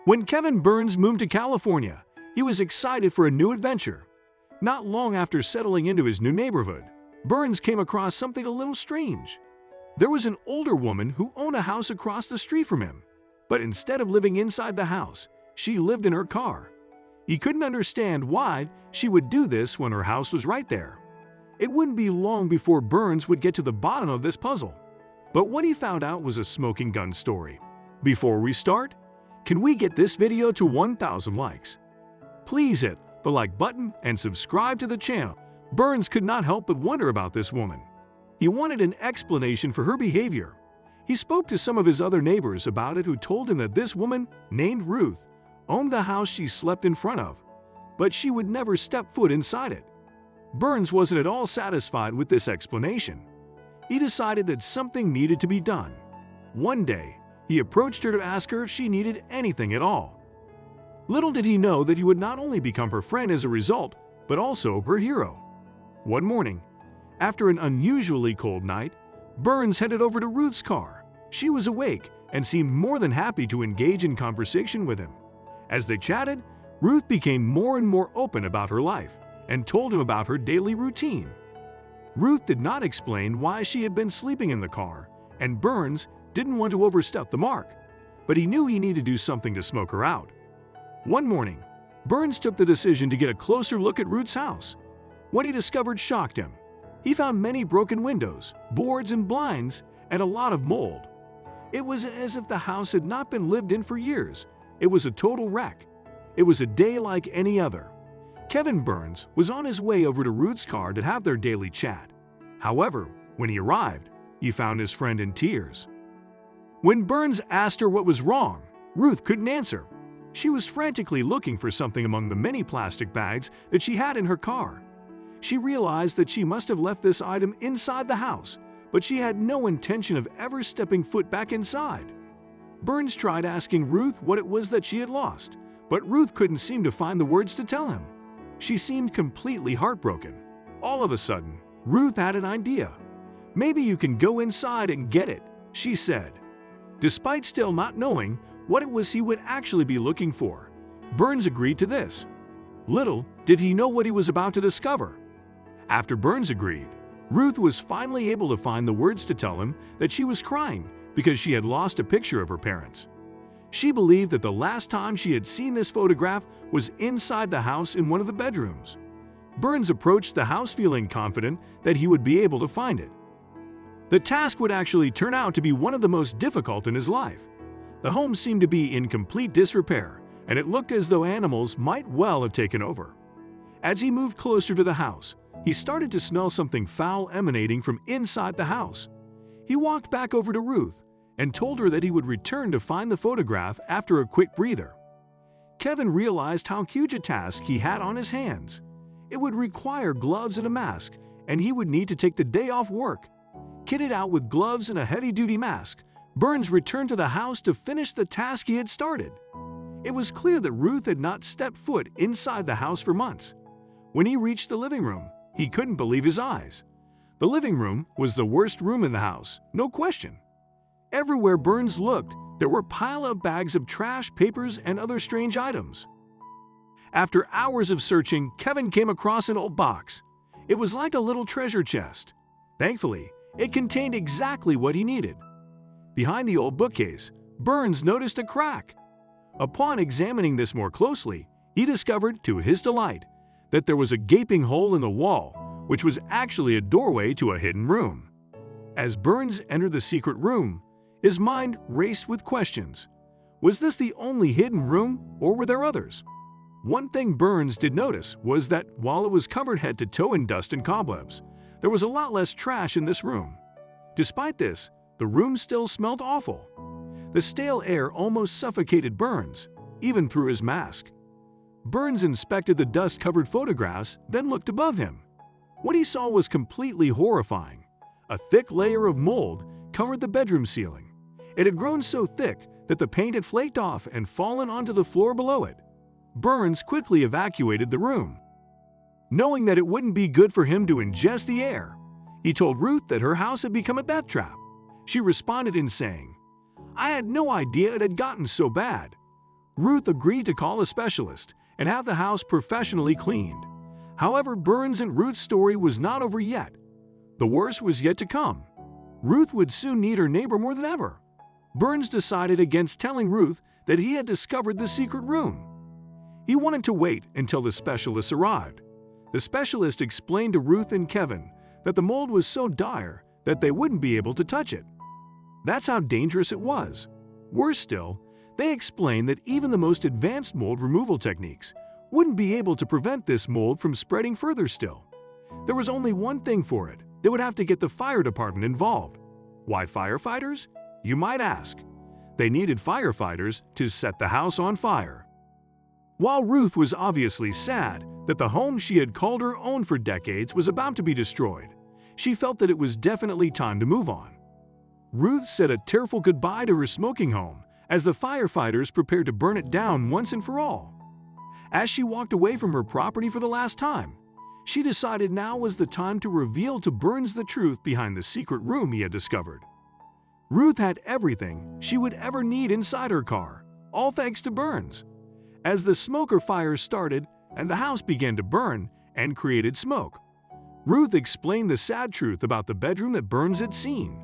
When Kevin Burns moved to California, he was excited for a new adventure. Not long after settling into his new neighborhood, Burns came across something a little strange. There was an older woman who owned a house across the street from him, but instead of living inside the house, she lived in her car. He couldn't understand why she would do this when her house was right there. It wouldn't be long before Burns would get to the bottom of this puzzle. But what he found out was a smoking gun story. Before we start, can we get this video to 1,000 likes? Please hit the like button and subscribe to the channel. Burns could not help but wonder about this woman. He wanted an explanation for her behavior. He spoke to some of his other neighbors about it, who told him that this woman, named Ruth, owned the house she slept in front of, but she would never step foot inside it. Burns wasn't at all satisfied with this explanation. He decided that something needed to be done. One day, he approached her to ask her if she needed anything at all. Little did he know that he would not only become her friend as a result, but also her hero. One morning, after an unusually cold night, Burns headed over to Ruth's car. She was awake and seemed more than happy to engage in conversation with him. As they chatted, Ruth became more and more open about her life and told him about her daily routine. Ruth did not explain why she had been sleeping in the car, and Burns didn't want to overstep the mark, but he knew he needed to do something to smoke her out. One morning, Burns took the decision to get a closer look at Ruth's house. What he discovered shocked him. He found many broken windows, boards and blinds, and a lot of mold. It was as if the house had not been lived in for years. It was a total wreck. It was a day like any other. Kevin Burns was on his way over to Ruth's car to have their daily chat. However, when he arrived, he found his friend in tears. When Burns asked her what was wrong, Ruth couldn't answer. She was frantically looking for something among the many plastic bags that she had in her car. She realized that she must have left this item inside the house, but she had no intention of ever stepping foot back inside. Burns tried asking Ruth what it was that she had lost, but Ruth couldn't seem to find the words to tell him. She seemed completely heartbroken. All of a sudden, Ruth had an idea. "Maybe you can go inside and get it," she said. Despite still not knowing what it was he would actually be looking for, Burns agreed to this. Little did he know what he was about to discover. After Burns agreed, Ruth was finally able to find the words to tell him that she was crying because she had lost a picture of her parents. She believed that the last time she had seen this photograph was inside the house in one of the bedrooms. Burns approached the house feeling confident that he would be able to find it. The task would actually turn out to be one of the most difficult in his life. The home seemed to be in complete disrepair, and it looked as though animals might well have taken over. As he moved closer to the house, he started to smell something foul emanating from inside the house. He walked back over to Ruth and told her that he would return to find the photograph after a quick breather. Kevin realized how huge a task he had on his hands. It would require gloves and a mask, and he would need to take the day off work. Kitted out with gloves and a heavy-duty mask, Burns returned to the house to finish the task he had started. It was clear that Ruth had not stepped foot inside the house for months. When he reached the living room, he couldn't believe his eyes. The living room was the worst room in the house, no question. Everywhere Burns looked, there were piles of bags of trash, papers, and other strange items. After hours of searching, Kevin came across an old box. It was like a little treasure chest. Thankfully, it contained exactly what he needed. Behind the old bookcase, Burns noticed a crack. Upon examining this more closely, he discovered, to his delight, that there was a gaping hole in the wall, which was actually a doorway to a hidden room. As Burns entered the secret room, his mind raced with questions. Was this the only hidden room, or were there others? One thing Burns did notice was that while it was covered head to toe in dust and cobwebs, there was a lot less trash in this room. Despite this, the room still smelled awful. The stale air almost suffocated Burns, even through his mask. Burns inspected the dust-covered photographs, then looked above him. What he saw was completely horrifying. A thick layer of mold covered the bedroom ceiling. It had grown so thick that the paint had flaked off and fallen onto the floor below it. Burns quickly evacuated the room. Knowing that it wouldn't be good for him to ingest the air, he told Ruth that her house had become a death trap. She responded in saying, "I had no idea it had gotten so bad." Ruth agreed to call a specialist and have the house professionally cleaned. However, Burns and Ruth's story was not over yet. The worst was yet to come. Ruth would soon need her neighbor more than ever. Burns decided against telling Ruth that he had discovered the secret room. He wanted to wait until the specialist arrived. The specialist explained to Ruth and Kevin that the mold was so dire that they wouldn't be able to touch it. That's how dangerous it was. Worse still, they explained that even the most advanced mold removal techniques wouldn't be able to prevent this mold from spreading further still. There was only one thing for it. They would have to get the fire department involved. Why firefighters? You might ask. They needed firefighters to set the house on fire. While Ruth was obviously sad that the home she had called her own for decades was about to be destroyed, she felt that it was definitely time to move on. Ruth said a tearful goodbye to her smoking home as the firefighters prepared to burn it down once and for all. As she walked away from her property for the last time, she decided now was the time to reveal to Burns the truth behind the secret room he had discovered. Ruth had everything she would ever need inside her car, all thanks to Burns. As the smoker fire started and the house began to burn and created smoke, Ruth explained the sad truth about the bedroom that Burns had seen.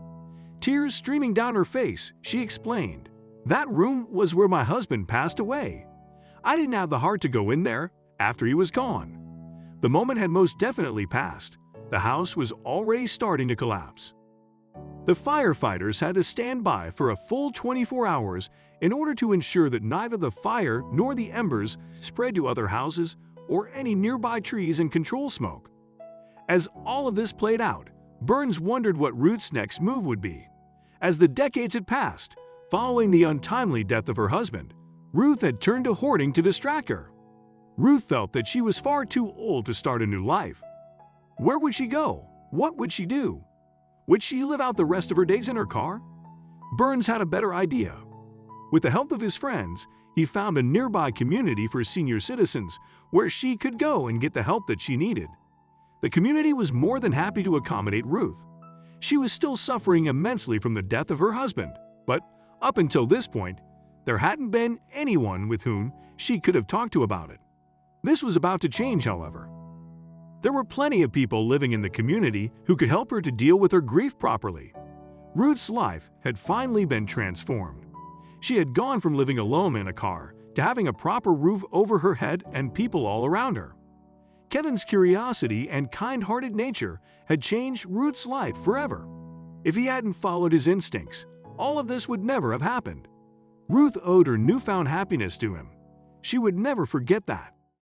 Tears streaming down her face, she explained, "That room was where my husband passed away. I didn't have the heart to go in there after he was gone." The moment had most definitely passed. The house was already starting to collapse. The firefighters had to stand by for a full 24 hours in order to ensure that neither the fire nor the embers spread to other houses or any nearby trees and control smoke. As all of this played out, Burns wondered what Ruth's next move would be. As the decades had passed, following the untimely death of her husband, Ruth had turned to hoarding to distract her. Ruth felt that she was far too old to start a new life. Where would she go? What would she do? Would she live out the rest of her days in her car? Burns had a better idea. With the help of his friends, he found a nearby community for senior citizens where she could go and get the help that she needed. The community was more than happy to accommodate Ruth. She was still suffering immensely from the death of her husband, but up until this point, there hadn't been anyone with whom she could have talked to about it. This was about to change, however. There were plenty of people living in the community who could help her to deal with her grief properly. Ruth's life had finally been transformed. She had gone from living alone in a car to having a proper roof over her head and people all around her. Kevin's curiosity and kind-hearted nature had changed Ruth's life forever. If he hadn't followed his instincts, all of this would never have happened. Ruth owed her newfound happiness to him. She would never forget that.